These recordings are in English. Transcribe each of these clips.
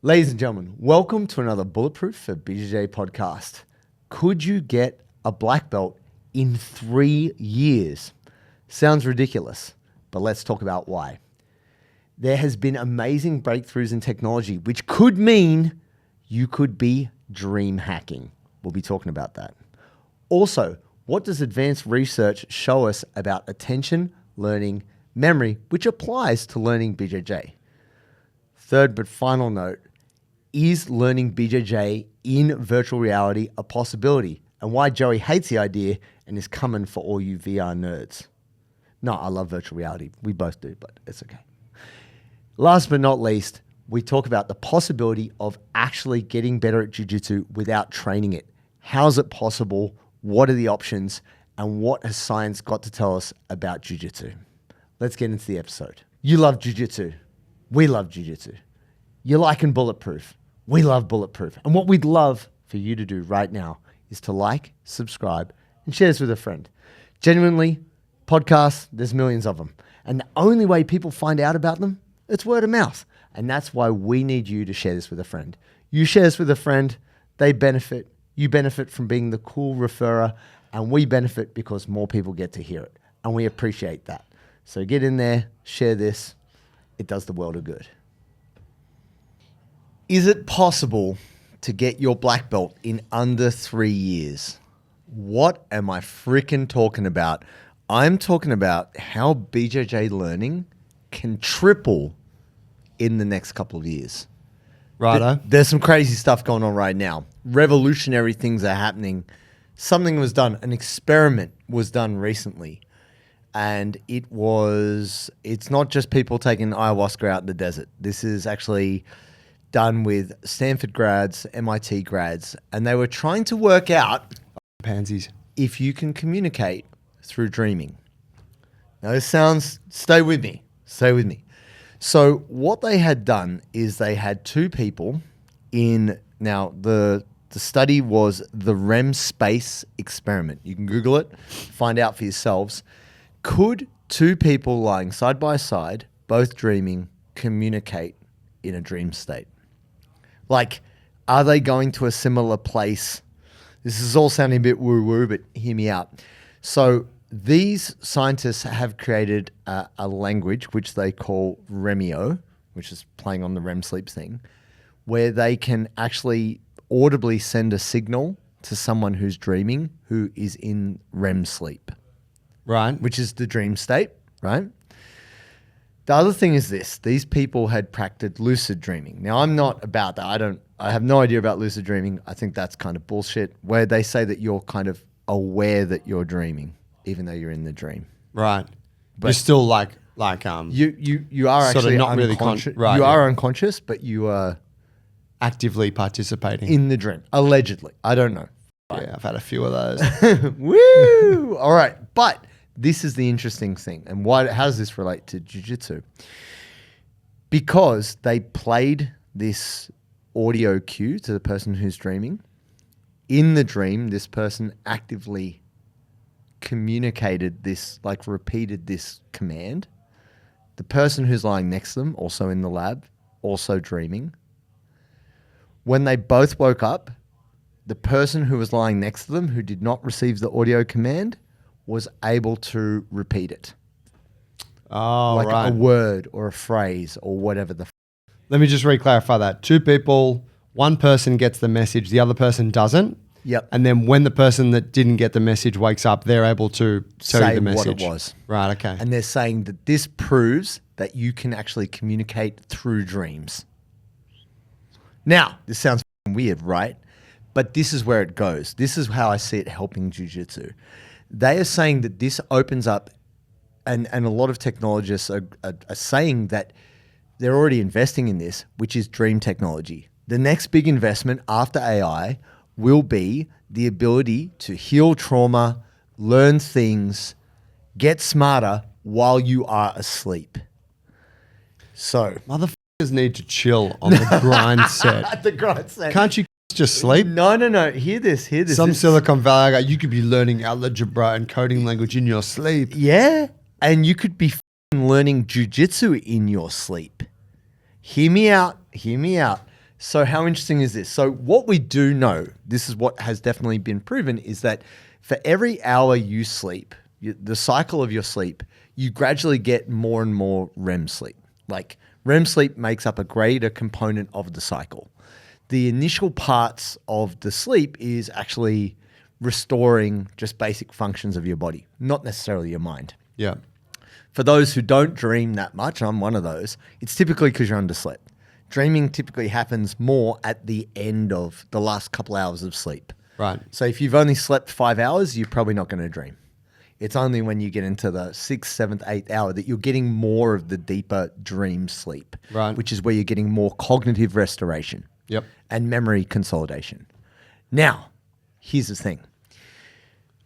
Ladies and gentlemen, welcome to another Bulletproof for BJJ podcast. Could you get a black belt in 3 years? Sounds ridiculous, but let's talk about why. There has been amazing breakthroughs in technology, which could mean you could be dream hacking. We'll be talking about that. Also, what does advanced research show us about attention, learning, memory, which applies to learning BJJ? Third but final note, is learning BJJ in virtual reality a possibility? And why Joey hates the idea and is coming for all you VR nerds. No, I love virtual reality. We both do, but it's okay. Last but not least, we talk about the possibility of actually getting better at jiu-jitsu without training it. How is it possible? What are the options? And what has science got to tell us about jiu-jitsu? Let's get into the episode. You love jiu-jitsu. We love jiu-jitsu. You're liking Bulletproof. We love Bulletproof. And what we'd love for you to do right now is to like, subscribe, and share this with a friend. Genuinely, podcasts, there's millions of them. And the only way people find out about them, it's word of mouth. And that's why we need you to share this with a friend. You share this with a friend, they benefit. You benefit from being the cool referrer, and we benefit because more people get to hear it. And we appreciate that. So get in there, share this. It does the world of good. Is it possible to get your black belt in under 3 years? What am I freaking talking about? I'm talking about how BJJ learning can triple in the next couple of years. Righto. There's some crazy stuff going on right now. Revolutionary things are happening. Something was done, an experiment was done recently. And it's not just people taking ayahuasca out in the desert. This is actually done with Stanford grads, MIT grads, and they were trying to work out Pansies. if you can communicate through dreaming. Now stay with me. So what they had done is they had two people now the study was the REM space experiment. You can Google it, find out for yourselves. Could two people lying side by side, both dreaming, communicate in a dream state? Like, are they going to a similar place? This is all sounding a bit woo-woo, but hear me out. So these scientists have created a language which they call REMIO, which is playing on the REM sleep thing, where they can actually audibly send a signal to someone who's dreaming who is in REM sleep. Right. Which is the dream state, right? The other thing is this. These people had practiced lucid dreaming. Now, I'm not about that. I have no idea about lucid dreaming. I think that's kind of bullshit, where they say that you're kind of aware that you're dreaming, even though you're in the dream. Right. But you're still like you are sort actually of not really unconscious. right, you are unconscious, but you are actively participating in the dream, allegedly. I don't know. Yeah, I've had a few of those. Woo! All right, but this is the interesting thing. And how does this relate to jiu-jitsu? Because they played this audio cue to the person who's dreaming. In the dream, this person actively communicated this, like repeated this command. The person who's lying next to them, also in the lab, also dreaming. When they both woke up, the person who was lying next to them, who did not receive the audio command, was able to repeat it. Oh, like right. a word or a phrase or whatever the Let me just re-clarify that. Two people, one person gets the message, the other person doesn't. Yep. And then when the person that didn't get the message wakes up, they're able to tell you the message. what it was. Right, okay. And they're saying that this proves that you can actually communicate through dreams. Now, this sounds weird, right? But this is where it goes. This is how I see it helping jiu-jitsu. They are saying that this opens up, and a lot of technologists are saying that they're already investing in this, which is dream technology. The next big investment after AI will be the ability to heal trauma, learn things, get smarter while you are asleep. So, motherfuckers need to chill on the grind set. the grind set. Can't you just sleep? No. Hear this. Some Silicon Valley guy, you could be learning algebra and coding language in your sleep. Yeah. And you could be learning jiu-jitsu in your sleep. Hear me out. So how interesting is this? So what we do know, this is what has definitely been proven, is that for every hour you sleep, the cycle of your sleep, you gradually get more and more REM sleep. Like REM sleep makes up a greater component of the cycle. The initial parts of the sleep is actually restoring just basic functions of your body, not necessarily your mind. Yeah. For those who don't dream that much, I'm one of those, it's typically because you're underslept. Dreaming typically happens more at the end of the last couple hours of sleep. Right. So if you've only slept 5 hours, you're probably not going to dream. It's only when you get into the 6th, 7th, 8th hour that you're getting more of the deeper dream sleep, Right. which is where you're getting more cognitive restoration Yep. and memory consolidation. Now, here's the thing.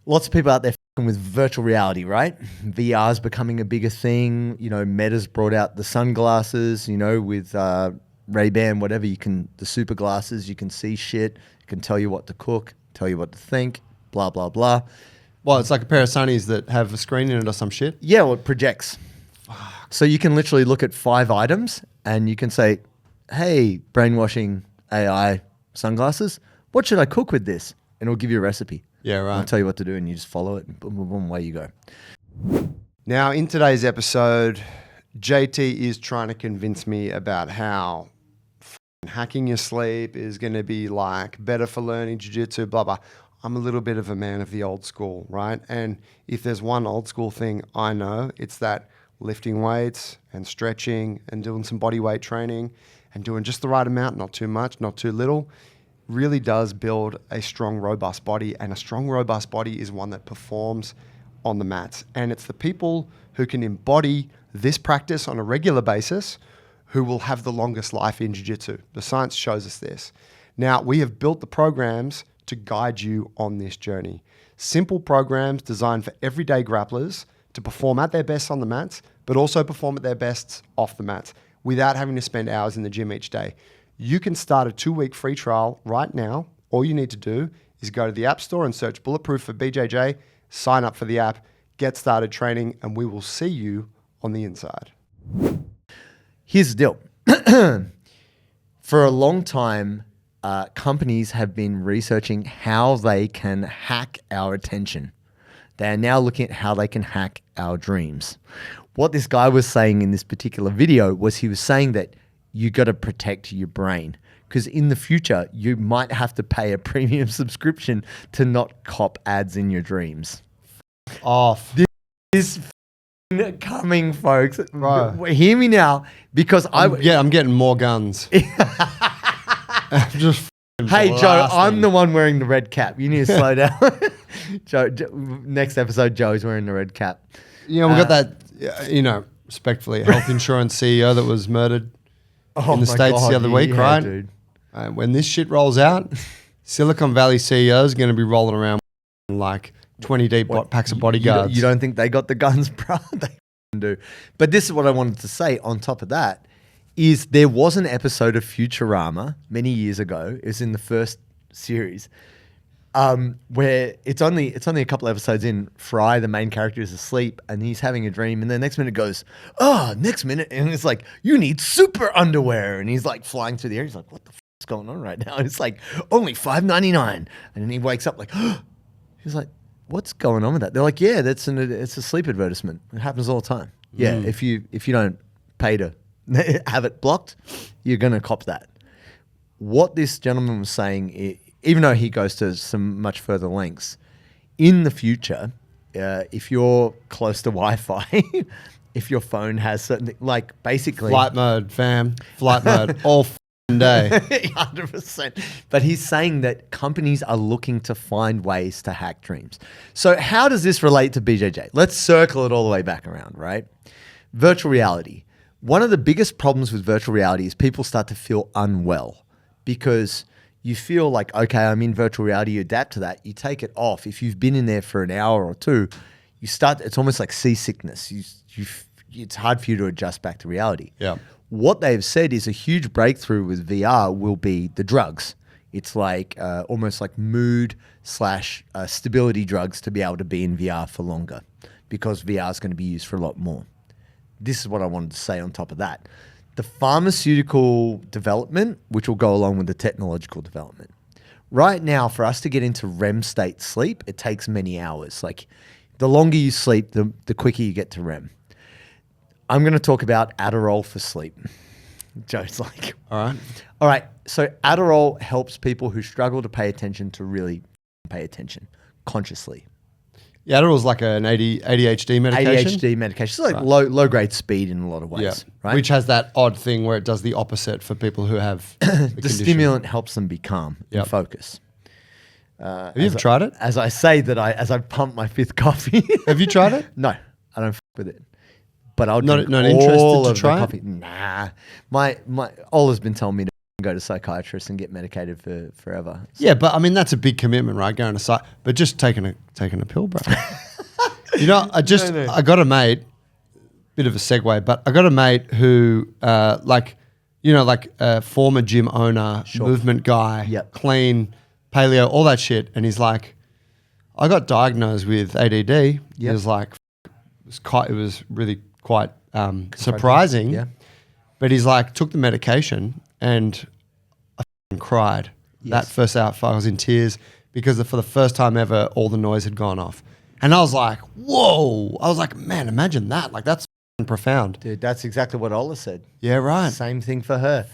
Lots of people out there with virtual reality, right? VR is becoming a bigger thing. You know, Meta's brought out the sunglasses, you know, with Ray-Ban, whatever, the super glasses, you can see shit, it can tell you what to cook, tell you what to think, blah, blah, blah. Well, it's like a pair of sunnies that have a screen in it or some shit. Yeah, well, it projects. So you can literally look at 5 items and you can say, hey, brainwashing AI sunglasses, what should I cook with this? And it'll give you a recipe. Yeah, right. I'll tell you what to do and you just follow it and boom, boom, boom, away you go. Now, in today's episode, JT is trying to convince me about how hacking your sleep is going to be like better for learning jiu-jitsu, blah, blah. I'm a little bit of a man of the old school, right? And if there's one old school thing I know, it's that lifting weights and stretching and doing some body weight training and doing just the right amount, not too much, not too little, really does build a strong, robust body. And a strong, robust body is one that performs on the mats. And it's the people who can embody this practice on a regular basis who will have the longest life in jiu-jitsu. The science shows us this. Now, we have built the programs to guide you on this journey. Simple programs designed for everyday grapplers to perform at their best on the mats, but also perform at their best off the mats without having to spend hours in the gym each day. You can start a 2-week free trial right now. All you need to do is go to the App Store and search Bulletproof for BJJ, sign up for the app, get started training, and we will see you on the inside. Here's the deal. For a long time, companies have been researching how they can hack our attention. They are now looking at how they can hack our dreams. What this guy was saying in this particular video was he was saying that you got to protect your brain because in the future, you might have to pay a premium subscription to not cop ads in your dreams. Off. This is coming, folks. Bro. Hear me now because I'm getting more guns. I'm just Hey, blasting. Joe, I'm the one wearing the red cap. You need to slow down. Joe, next episode, Joe's wearing the red cap. You know, we got that, respectfully, health insurance CEO that was murdered in the States the other week, right? Dude. When this shit rolls out, Silicon Valley CEO is going to be rolling around like 20 deep packs of bodyguards. You don't think they got the guns, bro? They do. But this is what I wanted to say on top of that. Is there was an episode of Futurama many years ago. It was in the first series, where it's only a couple episodes in. Fry, the main character, is asleep and he's having a dream, and the next minute goes, next minute, and it's like, you need super underwear, and he's like flying through the air. He's like, what the f is going on right now? And it's like only $5.99, and then he wakes up like, he's like, what's going on with that? They're like, yeah, it's a sleep advertisement. It happens all the time. Yeah, if you don't pay to have it blocked, you're going to cop that. What this gentleman was saying, even though he goes to some much further lengths, in the future, if you're close to Wi-Fi, if your phone has certain, like basically... Flight mode, fam. Flight mode. All f***ing day. 100%. But he's saying that companies are looking to find ways to hack dreams. So how does this relate to BJJ? Let's circle it all the way back around, right? Virtual reality. One of the biggest problems with virtual reality is people start to feel unwell because you feel like, okay, I'm in virtual reality, you adapt to that, you take it off. If you've been in there for an hour or two, it's almost like seasickness. It's hard for you to adjust back to reality. Yeah. What they've said is a huge breakthrough with VR will be the drugs. It's like almost like mood / stability drugs to be able to be in VR for longer because VR is going to be used for a lot more. This is what I wanted to say on top of that. the pharmaceutical development, which will go along with the technological development. Right now, for us to get into REM state sleep, it takes many hours. Like the longer you sleep, the quicker you get to REM. I'm going to talk about Adderall for sleep. Joe's like, All right. So Adderall helps people who struggle to pay attention to really pay attention consciously. Yeah, Adderall's like an ADHD medication. ADHD medication. It's like low grade speed in a lot of ways, right? Which has that odd thing where it does the opposite for people who have the stimulant helps them be calm and focus. Have you ever tried it? As I say that as I pump my 5th coffee. Have you tried it? No, I don't with it. But I'll not drink interested all to of try the it? coffee. Nah, my Ola's been telling me to go to psychiatrist and get medicated for forever. Yeah, but I mean that's a big commitment, right? Going to psych, but just taking a pill, bro. You know, I got a mate. Bit of a segue, but I got a mate who, former gym owner, movement guy, clean, paleo, all that shit, and he's like, I got diagnosed with ADD. He was like, it was really quite surprising. Yeah. But he's like, took the medication and I cried. That first hour, I was in tears because for the first time ever, all the noise had gone off. And I was like, whoa. I was like, man, imagine that. Like, that's profound. Dude, that's exactly what Ola said. Yeah, right. Same thing for her.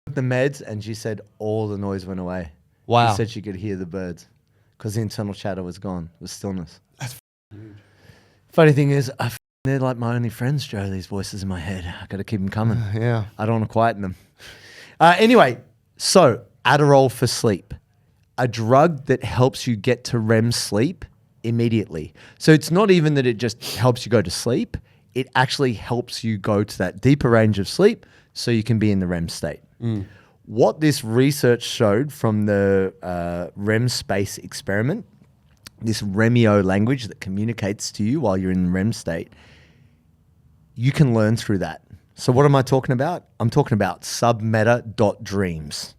Took the meds and she said all the noise went away. Wow. She said she could hear the birds because the internal chatter was gone. It was stillness. That's huge. Funny thing is, they're like my only friends, Joe, these voices in my head. I got to keep them coming. Yeah. I don't want to quieten them. Anyway, so Adderall for sleep, a drug that helps you get to REM sleep immediately. So it's not even that it just helps you go to sleep. It actually helps you go to that deeper range of sleep so you can be in the REM state. What this research showed from the REM space experiment, this REMio language that communicates to you while you're in the REM state, you can learn through that. So what am I talking about? I'm talking about submeta.dreams.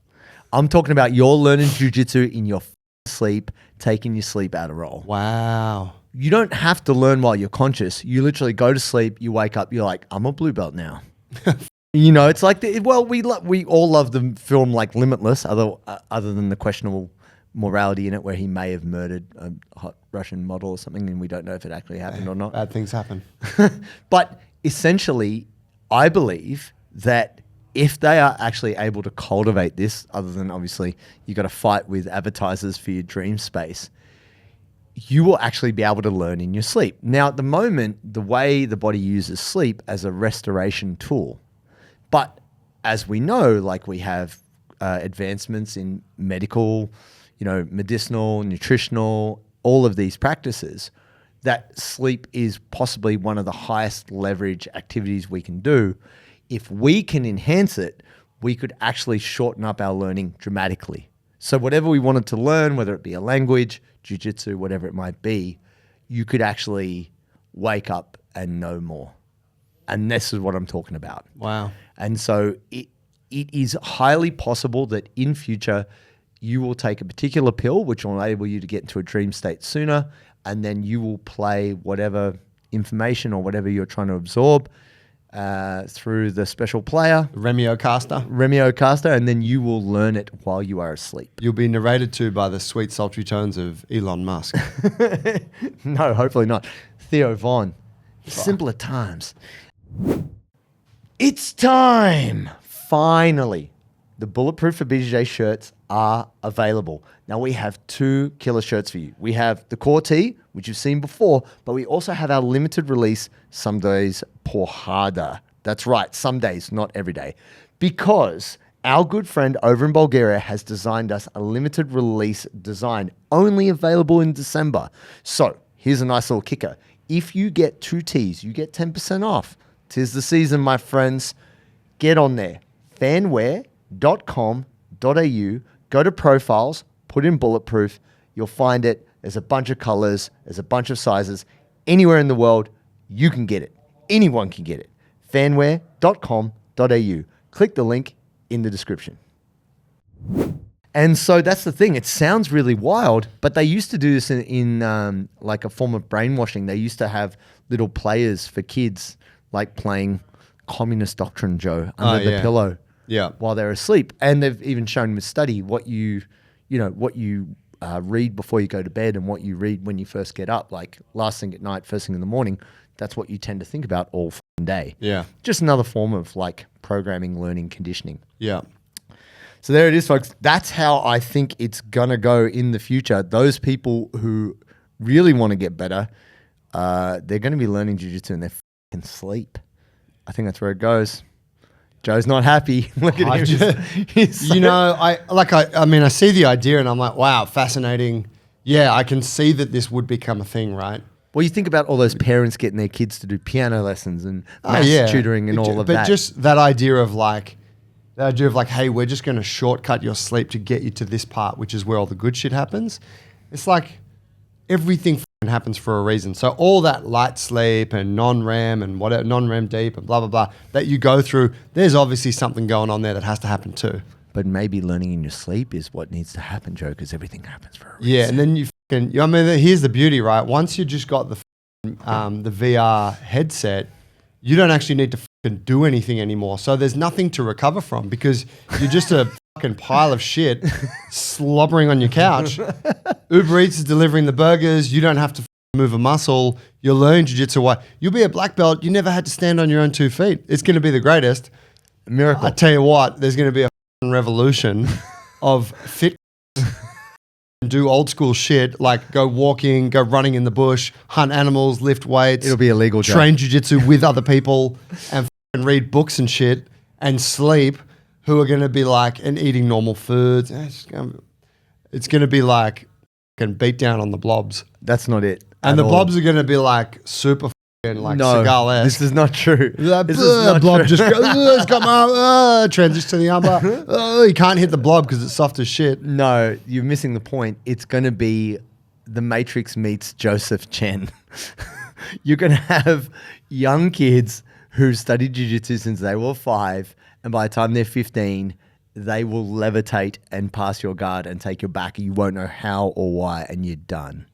I'm talking about you're learning jiu-jitsu in your sleep, taking your sleep Adderall. Wow. You don't have to learn while you're conscious. You literally go to sleep, you wake up, you're like, I'm a blue belt now. You know, it's like, we all love the film like Limitless, other than the questionable morality in it where he may have murdered a hot Russian model or something and we don't know if it actually happened or not. Bad things happen. But essentially, I believe that if they are actually able to cultivate this, other than obviously you got to fight with advertisers for your dream space, you will actually be able to learn in your sleep. Now, at the moment, the way the body uses sleep as a restoration tool, but as we know, like we have advancements in medical, medicinal, nutritional, all of these practices, that sleep is possibly one of the highest leverage activities we can do. If we can enhance it, we could actually shorten up our learning dramatically. So whatever we wanted to learn, whether it be a language, jiu-jitsu, whatever it might be, you could actually wake up and know more. And this is what I'm talking about. Wow. And so it is highly possible that in future, you will take a particular pill, which will enable you to get into a dream state sooner, and then you will play whatever information or whatever you're trying to absorb through the special player. Remio caster, and then you will learn it while you are asleep. You'll be narrated to by the sweet, sultry tones of Elon Musk. No, hopefully not. Theo Von. Simpler times. It's time. Finally, the Bulletproof for BJJ shirts are available. Now we have 2 killer shirts for you. We have the core tee, which you've seen before, but we also have our limited release Some Days Porrada. That's right, some days, not every day. Because our good friend over in Bulgaria has designed us a limited release design, only available in December. So here's a nice little kicker. If you get 2 tees, you get 10% off. 'Tis the season, my friends. Get on there. fanwear.com.au. Go to profiles, put in Bulletproof. You'll find it. There's a bunch of colors. There's a bunch of sizes. Anywhere in the world, you can get it. Anyone can get it. fanwear.com.au. Click the link in the description. And so that's the thing. It sounds really wild, but they used to do this in like a form of brainwashing. They used to have little players for kids, like playing communist doctrine, Joe, under the pillow while they're asleep. And they've even shown with study what you read before you go to bed and what you read when you first get up, like last thing at night, first thing in the morning. That's what you tend to think about all day. Yeah. Just another form of like programming, learning, conditioning. Yeah. So there it is, folks. That's how I think it's going to go in the future. Those people who really want to get better, they're going to be learning jiu-jitsu in their sleep. I think that's where it goes. Joe's not happy. Look at him. You know, I see the idea and I'm like, wow, fascinating. Yeah, I can see that this would become a thing, right? Well, you think about all those parents getting their kids to do piano lessons and maths tutoring and all of that. But just that idea of like, hey, we're just going to shortcut your sleep to get you to this part, which is where all the good shit happens. It's like everything happens for a reason. So all that light sleep and non-REM and whatever, non-REM deep and blah, blah, blah, that you go through, there's obviously something going on there that has to happen too. But maybe learning in your sleep is what needs to happen, Joe, because everything happens for a reason. Yeah, and then here's the beauty, right? Once you just got the VR headset, you don't actually need to do anything anymore. So there's nothing to recover from because you're just a fucking pile of shit slobbering on your couch. Uber Eats is delivering the burgers. You don't have to move a muscle. You'll learn jiu-jitsu. You'll be a black belt. You never had to stand on your own 2 feet. It's going to be the greatest. Miracle. I tell you what, there's going to be a revolution of fit do old school shit like go walking, go running in the bush, hunt animals, lift weights. It'll be illegal. Train jiu-jitsu with other people and read books and shit and sleep, who are going to be like, and eating normal foods. It's going to be like beat down on the blobs. That's not it. And the blobs are going to be like super like Seagal-esque. This is not true. This is not blob true. Just goes, got my transition to the armbar. You can't hit the blob because it's soft as shit. No, you're missing the point. It's going to be the Matrix meets Joseph Chen. You're going to have young kids who studied jiu-jitsu since they were 5, and by the time they're 15, they will levitate and pass your guard and take your back. You won't know how or why, and you're done.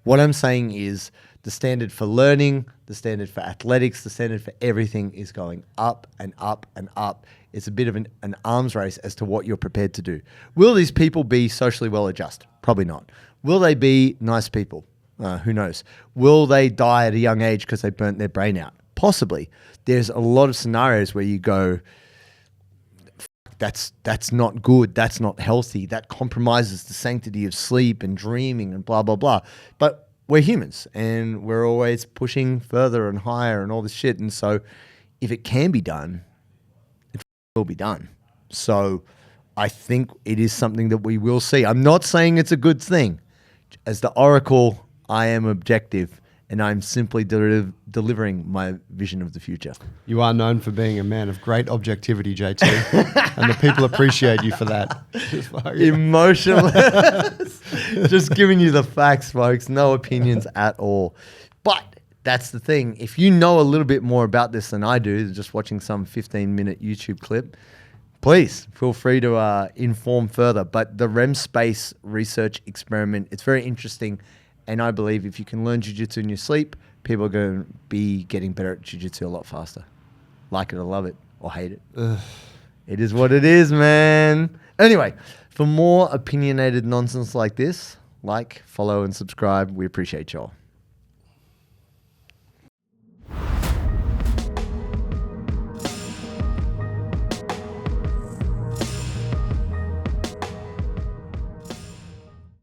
What I'm saying is the standard for learning, the standard for athletics, the standard for everything is going up and up and up. It's a bit of an arms race as to what you're prepared to do. Will these people be socially well adjusted? Probably not. Will they be nice people? Who knows? Will they die at a young age because they burnt their brain out? Possibly. There's a lot of scenarios where you go, that's not good. That's not healthy. That compromises the sanctity of sleep and dreaming and blah, blah, blah. But we're humans and we're always pushing further and higher and all this shit. And so if it can be done, it will be done. So I think it is something that we will see. I'm not saying it's a good thing. As the oracle, I am objective and I'm simply delivering my vision of the future. You are known for being a man of great objectivity, JT, and the people appreciate you for that. Emotionless. Just giving you the facts, folks. No opinions at all. But that's the thing. If you know a little bit more about this than I do, just watching some 15-minute YouTube clip, please feel free to inform further. But the REM space research experiment, it's very interesting. And I believe if you can learn jiu-jitsu in your sleep, people are going to be getting better at jiu-jitsu a lot faster. Like it or love it or hate it. Ugh. It is what it is, man. Anyway, for more opinionated nonsense like this, like, follow, and subscribe. We appreciate y'all.